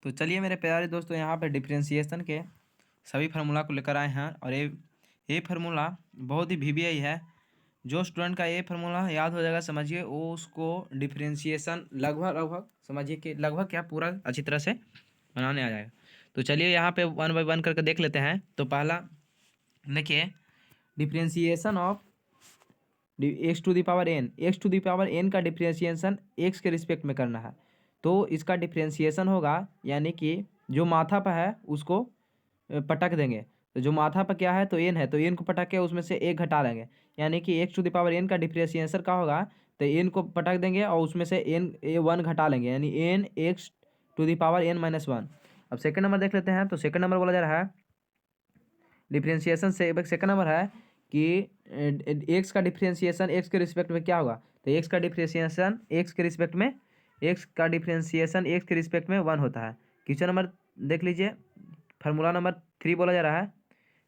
तो चलिए मेरे प्यारे दोस्तों, यहाँ पे डिफरेंशिएशन के सभी फार्मूला को लेकर आए हैं। और ये फार्मूला बहुत ही वीवीआई है। जो स्टूडेंट का ये फार्मूला याद हो जाएगा, समझिए वो उसको डिफरेंशिएशन लगभग लगभग समझिए कि लगभग क्या पूरा अच्छी तरह से बनाने आ जाएगा। तो चलिए यहाँ पे वन बाय वन करके देख लेते हैं। तो पहला देखिए, differentiation of x to the power n. X to the power n का डिफरेंशिएशन एक्स के रिस्पेक्ट में करना है। तो इसका डिफरेंशिएशन होगा, यानी कि जो माथा पर है उसको पटक देंगे। तो जो माथा पर क्या है तो एन है, तो एन को पटक के उसमें से एक घटा लेंगे। यानी कि x to the power n का डिफरेंशिएशन क्या होगा, तो एन को पटक देंगे और उसमें से एन वन घटा लेंगे, यानी n x to the power n minus one. अब सेकंड नंबर देख लेते हैं। तो सेकंड नंबर बोला जा रहा है डिफरेंशिएशन से सेकंड नंबर है कि एक्स का डिफरेंशिएशन एक्स के रिस्पेक्ट में क्या होगा। तो एक्स का डिफरेंशिएशन एक्स के रिस्पेक्ट में वन होता है। क्वेश्चन नंबर देख लीजिए, फार्मूला नंबर 3 बोला जा रहा है।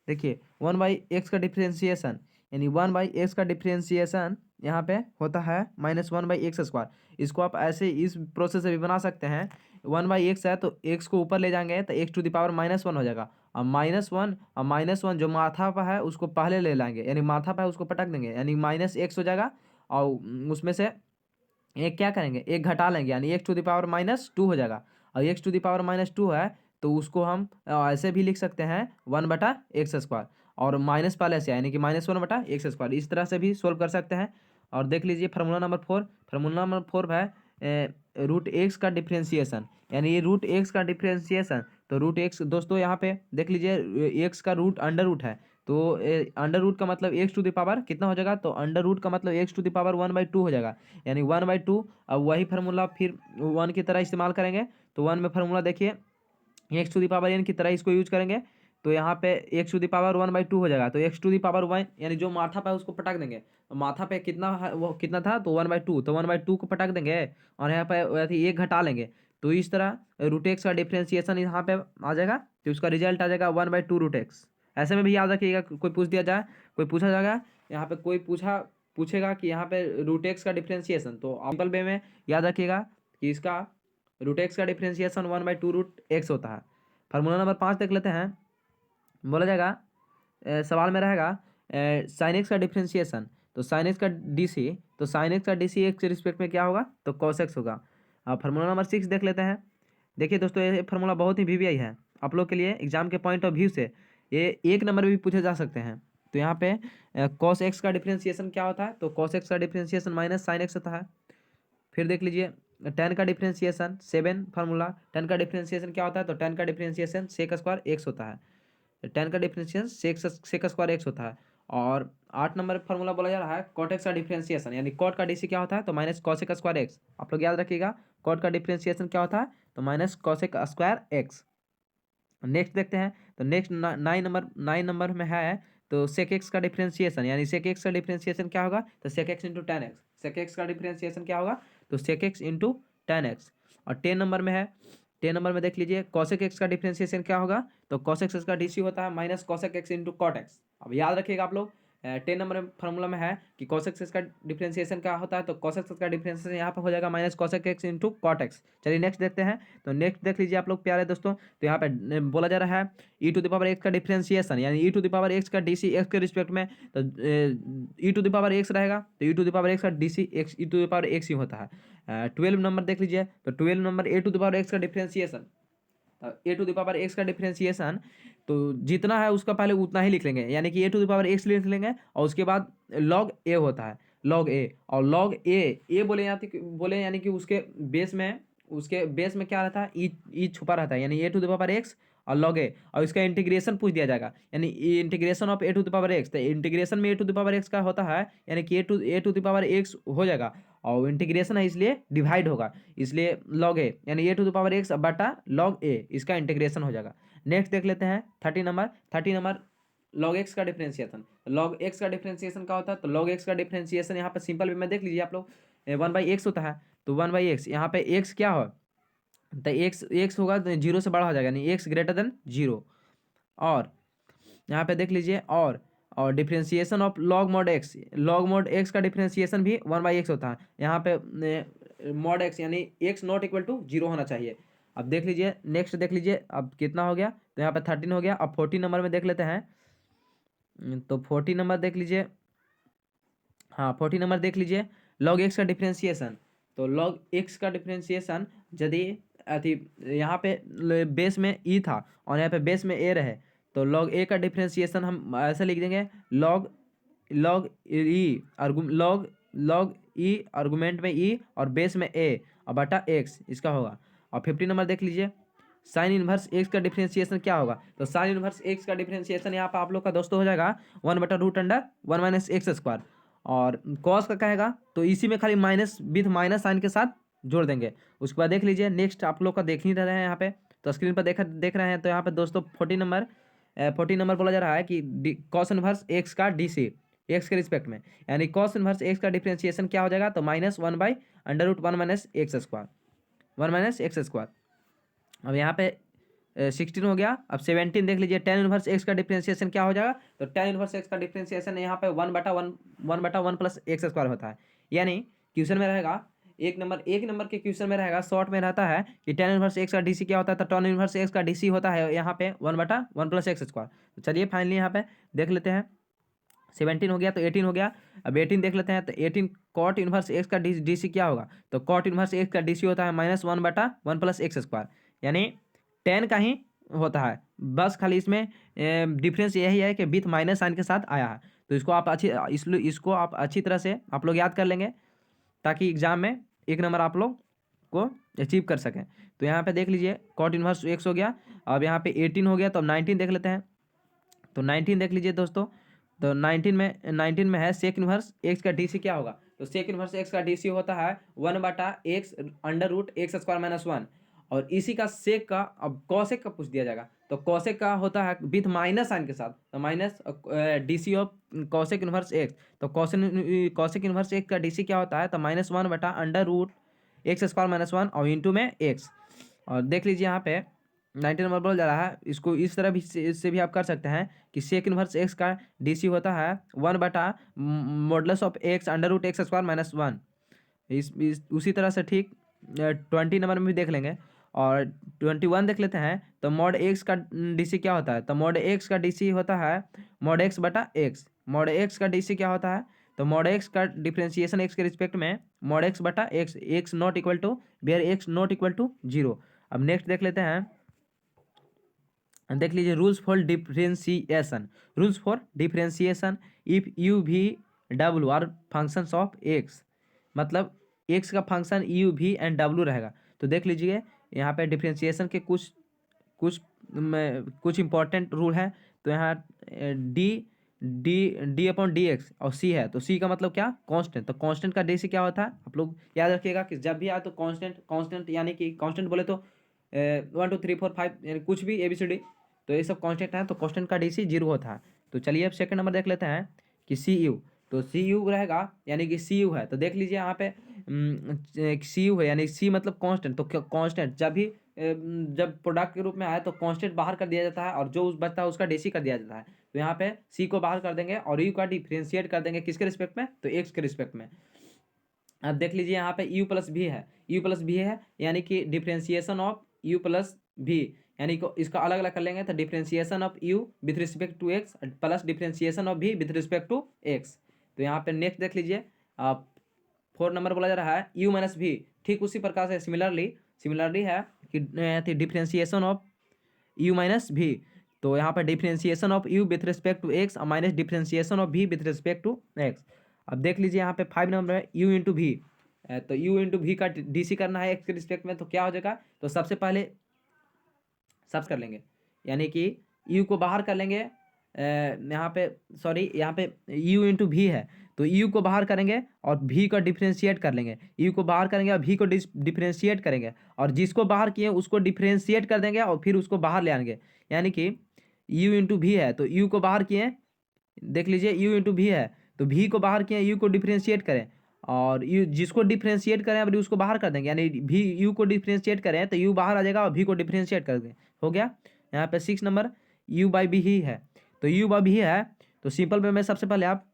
देखिए, वन बाई एक्स का डिफरेंशिएशन, यानी वन बाई एक्स का डिफरेंशिएशन यहाँ पे होता है minus one by x square. इसको आप ऐसे इस प्रोसेस से भी बना सकते हैं। वन बाई एक्स है तो एक्स को ऊपर ले जाएंगे तो x to the power minus one हो जाएगा। और माइनस वन जो माथा पर है उसको पहले ले लाएंगे, यानी माथा पर है उसको पटक देंगे, यानी माइनस एक्स हो जाएगा। और उसमें से एक क्या करेंगे, एक घटा लेंगे, यानी x to the power minus two हो जाएगा। और x to the power minus two है तो उसको हम ऐसे भी लिख सकते हैं वन बटा एक्स स्क्वायर, और माइनस पहले से यानी कि माइनस वन बटा एक्स स्क्वायर। इस तरह से भी सोल्व कर सकते हैं। और देख लीजिए फार्मूला नंबर 4। फार्मूला नंबर 4 है रूट एक्स का डिफ्रेंशिएशन, यानी ये रूट एक्स का डिफ्रेंशिएशन। तो रूट एक्स दोस्तों यहाँ पे देख लीजिए, एक्स का रूट अंडर रूट है। तो अंडर रूट का मतलब एक्स टू द पावर कितना हो जाएगा, तो अंडर रूट का मतलब x to the power one by two हो जाएगा, यानी वन बाई टू। अब वही फार्मूला फिर वन की तरह इस्तेमाल करेंगे। तो वन में फार्मूला देखिए, x to the power n की तरह इसको यूज करेंगे। तो यहाँ पे x to the power one by two हो जाएगा। तो x to the power one, यानी जो माथा पे है उसको पटक देंगे। तो माथा पे कितना वो कितना था, तो वन बाई टू, तो वन बाई टू को पटक देंगे और यहाँ पे एक घटा लेंगे। तो इस तरह रूट एक्स का डिफ्रेंशिएशन यहाँ पे आ जाएगा। तो उसका रिजल्ट आ जाएगा one by two root x. ऐसे में भी याद रखिएगा, कोई पूछ दिया जाए, कोई पूछा जाएगा यहाँ पे, कोई पूछेगा कि यहाँ पे रूट एक्स का डिफ्रेंशिएशन, तो सिंपल वे में याद रखिएगा कि इसका रूट एक्स का differentiation one by two root x होता है। फार्मूला नंबर 5 देख लेते हैं। बोला जाएगा सवाल में रहेगा साइन एक्स का डिफ्रेंशिएशन। तो साइन एक्स का डीसी, तो साइन एक्स का डीसी एक्स के रिस्पेक्ट में क्या होगा, तो कॉस एक्स होगा। अब फार्मूला नंबर 6 देख लेते हैं। देखिए दोस्तों, ये फार्मूला बहुत ही वीवीआई है आप लोग के लिए। एग्जाम के पॉइंट ऑफ व्यू से ये एक नंबर में भी पूछे जा सकते हैं। तो यहाँ पे कॉस एक्स का डिफ्रेंशिएशन क्या होता है, तो कॉस एक्स का डिफ्रेंशिएशन माइनस साइन एक्स होता है। फिर देख लीजिए टेन का डिफ्रेंशिएशन, 7 फार्मूला। टेन का डिफ्रेंशिएशन क्या होता है, तो टेन का डिफ्रेंशिएशन सेक स्क्वायर एक्स होता है। टेन का डिफ्रेंशिएशन सेक स्क्वायर एक्स होता है। और 8 नंबर फार्मूला बोला जा रहा है कॉट एक्स का डिफ्रेंशिएशन, यानी कॉट का डीसी क्या होता है, तो माइनस कॉसेक स्क्वायर एक्स। आप लोग याद रखिएगा कॉट का डिफ्रेंशिएशन क्या होता है, तो minus cosec square x. Next देखते हैं। तो नेक्स्ट 9 नंबर में है, तो सेक एक्स का डिफ्रेंशिएशन, यानी सेक एक्स का डिफ्रेंशिएशन क्या होगा, तो sec x into tan x. Sec x का डिफ्रेंशिएशन क्या होगा, तो sec x into tan x. और 10 नंबर में है, 10 नंबर में देख लीजिए कॉसेक एक्स का डिफ्रेंशिएशन क्या होगा, तो कॉसेक एक्स का डीसी होता है minus cosec x into cot x. अब याद रखिएगा आप लोग, 10 नंबर फार्मूला में है कि कॉसेक एक्स का डिफ्रेंशिएशन क्या होता है, तो कॉसेक एक्स का डिफ्रेंशिएशन यहाँ पर हो जाएगा minus cosec x into cot x. चलिए नेक्स्ट देखते हैं। तो नेक्स्ट देख लीजिए आप लोग प्यारे दोस्तों। तो यहाँ पे बोला जा रहा है e to the power x का डिफ्रेंशिएशन, यानी e to the power x का डीसी एक्स के रिस्पेक्ट में। तो e to the power x रहेगा, तो e to the power x का DC x e to the power x ही होता है। 12 नंबर देख लीजिए। तो 12 number a to the power x का differentiation, a to the power x का डिफ्रेंशिएशन तो जितना है उसका पहले उतना ही लिख लेंगे, यानी कि a to the power x लिख लेंगे और उसके बाद लॉग ए होता है, लॉग ए। और लॉग ए बोले यानी कि उसके बेस में क्या रहता है, ई छुपा रहता है, यानी a to the power x और लॉग ए। और इसका इंटीग्रेशन पूछ दिया जाएगा, यानी integration of a to the power x. तो इंटीग्रेशन में a to the power x का होता है, यानी कि a to the power x हो जाएगा। और इंटीग्रेशन है इसलिए डिवाइड होगा, इसलिए लॉग ए, यानी a to the power x बटा लॉग ए, इसका इंटीग्रेशन हो जाएगा। नेक्स्ट देख लेते हैं 30 नंबर लॉग एक्स का डिफ्रेंशिएशन। लॉग एक्स का डिफ्रेंशिएशन क्या होता है, तो लॉग एक्स का डिफ्रेंशिएशन यहाँ पे सिंपल वे में देख लीजिए आप लोग, वन बाई एक्स होता है। तो वन बाई एक्स, यहाँ पे एक्स क्या हो, तो एक्स होगा तो जीरो से बड़ा हो जाएगा, यानी एक्स ग्रेटर देन जीरो। और यहाँ पे देख लीजिए और differentiation of log mod x का डिफ्रेंशिएशन भी वन बाई एक्स होता है। यहाँ पे मॉड एक्स, यानी x not equal to zero होना चाहिए। अब देख लीजिए नेक्स्ट देख लीजिए अब कितना हो गया, तो यहाँ पे 13 हो गया। अब 14 नंबर में देख लेते हैं। तो 14 नंबर देख लीजिए, हाँ 14 नंबर देख लीजिए, लॉग एक्स का डिफ्रेंशिएशन। तो लॉग एक्स का डिफ्रेंशिएशन यदि अति यहाँ पे बेस में ई था और यहाँ पे बेस में ए रहे, तो लॉग ए का डिफ्रेंशिएशन हम ऐसे लिख देंगे, लॉग लॉग ई लॉग लॉग ई आर्गुमेंट में ई और बेस में ए और बटा एक्स इसका होगा। और 15 नंबर देख लीजिए, साइन इनवर्स एक्स का डिफरेंशिएशन क्या होगा। तो साइन इनवर्स एक्स का डिफरेंशिएशन यहाँ पर आप लोग का दोस्तों हो जाएगा 1/√1 - x²। और कॉस का कहेगा तो इसी में खाली माइनस विथ माइनस साइन के साथ जोड़ देंगे। उसके बाद देख लीजिए नेक्स्ट आप लोग का देख ही रहे हैं यहाँ पे, तो स्क्रीन पर देख रहे हैं। तो यहाँ पे दोस्तों 14 नंबर बोला जा रहा है कि कॉस इनवर्स एक्स का DC एक्स के रिस्पेक्ट में, यानी कॉस इनवर्स एक्स का डिफरेंशिएशन क्या हो जाएगा, तो -1/√1 - x²। अब यहाँ पे 16 हो गया। अब 17 देख लीजिए, tan इनवर्स एक्स का डिफरेंशिएशन क्या हो जाएगा, तो tan इनवर्स एक्स का डिफरेंशिएशन यहाँ पे 1/1 + x² होता है। यानी क्वेश्चन में रहेगा एक नंबर के क्वेश्चन में रहेगा, शॉर्ट में रहता है कि tan इनवर्स एक्स का DC क्या होता है, तो tan इनवर्स एक्स का DC होता है यहाँ पे 1/1 + x²। तो चलिए फाइनली यहाँ पे देख लेते हैं, 17 हो गया तो 18 हो गया। अब 18 देख लेते हैं, तो 18 कॉट इनवर्स एक्स का DC क्या होगा, तो कॉट इनवर्स एक्स का DC होता है -1/1 + x², यानी 10 का ही होता है। बस खाली इसमें डिफरेंस यही है कि विथ माइनस साइन के साथ आया है। तो इसको आप अच्छी तरह से आप लोग याद कर लेंगे, ताकि एग्जाम में 1 नंबर आप लोग को अचीव कर सकें। तो यहाँ पे देख लीजिए कॉट इनवर्स एक्स हो गया। अब यहाँ पे 18 हो गया, तो अब 19 देख लेते हैं। तो 19 देख लीजिए दोस्तों, तो 19 में है सेक इनवर्स एक्स का DC क्या होगा, तो सेक इनवर्स एक्स का DC होता है 1/x√x² - 1। और इसी का सेक का अब कॉसेक का पूछ दिया जाएगा, तो कॉसेक का होता है विथ माइनस साइन के साथ, तो minus DC of cosec inverse x. तो कॉसेक इनवर्स एक्स का DC क्या होता है, तो -1/√x² - 1 और इंटू में एक्स। और देख लीजिए यहाँ पे 19 नंबर बोल जा रहा है, इसको इस तरह भी इससे भी आप कर सकते हैं कि सेक इनवर्स एक्स का DC होता है 1/mod(x)√x² - 1। उसी तरह से ठीक 20 नंबर में भी देख लेंगे। और 21 देख लेते हैं, तो mod x का DC क्या होता है, तो mod x का DC होता है mod x/x। mod x का DC क्या होता है, तो mod x का डिफ्रेंशिएशन x के रिस्पेक्ट में mod x/x, x not equal to where x not equal to 0। अब नेक्स्ट देख लेते हैं, देख लीजिए rules for differentiation if u v w are functions of x, मतलब x का function u v and w रहेगा। तो देख लीजिए यहाँ पे डिफरेंशिएशन के कुछ इंपॉर्टेंट रूल है। तो यहाँ d/dx और c है, तो c का मतलब क्या, कांस्टेंट। तो कांस्टेंट का DC क्या होता है, आप लोग याद रखिएगा कि जब भी आए तो कांस्टेंट यानी कि कांस्टेंट बोले तो 1 2 3 4 5 यानी कुछ भी ABCD, तो ये सब कांस्टेंट है, तो कांस्टेंट का DC 0 होता है। तो चलिए अब सेकंड नंबर देख लेते हैं कि CU। तो CU रहेगा यानी कि CU है, तो देख लीजिए यहाँ पे CU है यानी C मतलब कांस्टेंट। तो कांस्टेंट जब प्रोडक्ट के रूप में आए तो कांस्टेंट बाहर कर दिया जाता है और जो बचता है उसका DC कर दिया जाता है। तो यहाँ पे C को बाहर कर देंगे और U का डिफ्रेंशिएट कर देंगे किसके रिस्पेक्ट में, तो X के रिस्पेक्ट में। अब देख लीजिए यहाँ पे U+V है, U+V है यानी कि डिफ्रेंशिएशन ऑफ U+V, यानी कि इसका अलग अलग कर लेंगे, तो differentiation of U with respect to x plus differentiation of V with respect to x। तो यहाँ पे नेक्स्ट देख लीजिए, 4 नंबर बोला जा रहा है U-V। ठीक उसी प्रकार से सिमिलरली है कि डिफ्रेंशिएशन ऑफ U-V। तो यहाँ पर differentiation of U with respect to x और minus differentiation of V with respect to x। अब देख लीजिए यहाँ पे 5 नंबर है U×V। तो U×V का DC करना है x के रिस्पेक्ट में, तो क्या हो जाएगा, तो सबसे पहले सब कर लेंगे, यानी कि U को बाहर कर लेंगे। यहाँ पे यहाँ पे U×V है, तो U को बाहर करेंगे और V को डिफ्रेंशिएट कर लेंगे। U को बाहर करेंगे और V को डिफ्रेंशिएट करेंगे, और जिसको बाहर किए उसको डिफ्रेंशिएट कर देंगे और फिर उसको बाहर ले आएंगे। यानी कि U×V है, तो U को बाहर किए, देख लीजिए U×V है, तो V को बाहर किए, U को डिफ्रेंशिएट करें और U जिसको डिफ्रेंशिएट करें अब उसको बाहर कर देंगे, यानी V U को डिफ्रेंशिएट करें तो U बाहर आ जाएगा और V को डिफ्रेंशिएट कर दें, हो गया। यहाँ पे 6 नंबर U/V ही है, तो U/V है, तो सिंपल वे में सबसे पहले आप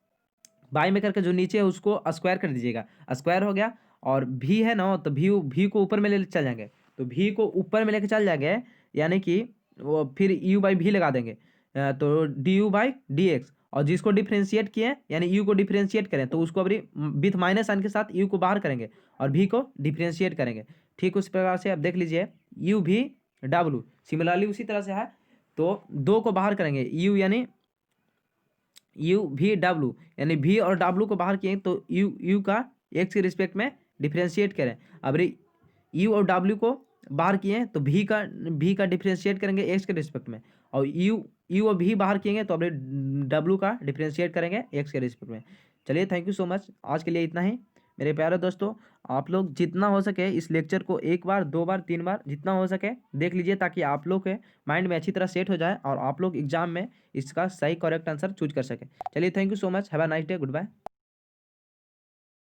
बाई में करके जो नीचे है उसको स्क्वायर कर दीजिएगा, स्क्वायर हो गया। और V है ना, तो V को ऊपर में ले चल जाएंगे, तो भी को ऊपर में लेके चल जाएंगे, यानी कि वो फिर यू बाई भी लगा देंगे, तो D you by D x. और जिसको डिफ्रेंशिएट किए यानी यू को डिफ्रेंशिएट करें तो उसको अभी विथ माइनस साइन के साथ यू को बाहर करेंगे और भी को डिफ्रेंशिएट करेंगे। ठीक उस प्रकार से आप देख लीजिए यू भी डब्लू सिमिलरली उसी तरह से है। तो दो को बाहर करेंगे यू यानी यू भी डब्लू, यानी भी और डब्लू को बाहर किए तो यू का एक्स के रिस्पेक्ट में डिफ्रेंशिएट करें। अब यू और डब्ल्यू को बाहर किए तो भी का डिफ्रेंशिएट करेंगे एक्स के रिस्पेक्ट में, और यू और भी बाहर किएंगे तो अपने डब्ल्यू का डिफ्रेंशिएट करेंगे एक्स के रिस्पेक्ट में। चलिए थैंक यू सो मच, आज के लिए इतना ही मेरे प्यारे दोस्तों। आप लोग जितना हो सके इस लेक्चर को एक बार, दो बार, तीन बार जितना हो सके देख लीजिए, ताकि आप लोग के माइंड में अच्छी तरह सेट हो जाए और आप लोग एग्जाम में इसका सही करेक्ट आंसर चूज कर सकें। चलिए thank you so much, have a nice day, good bye.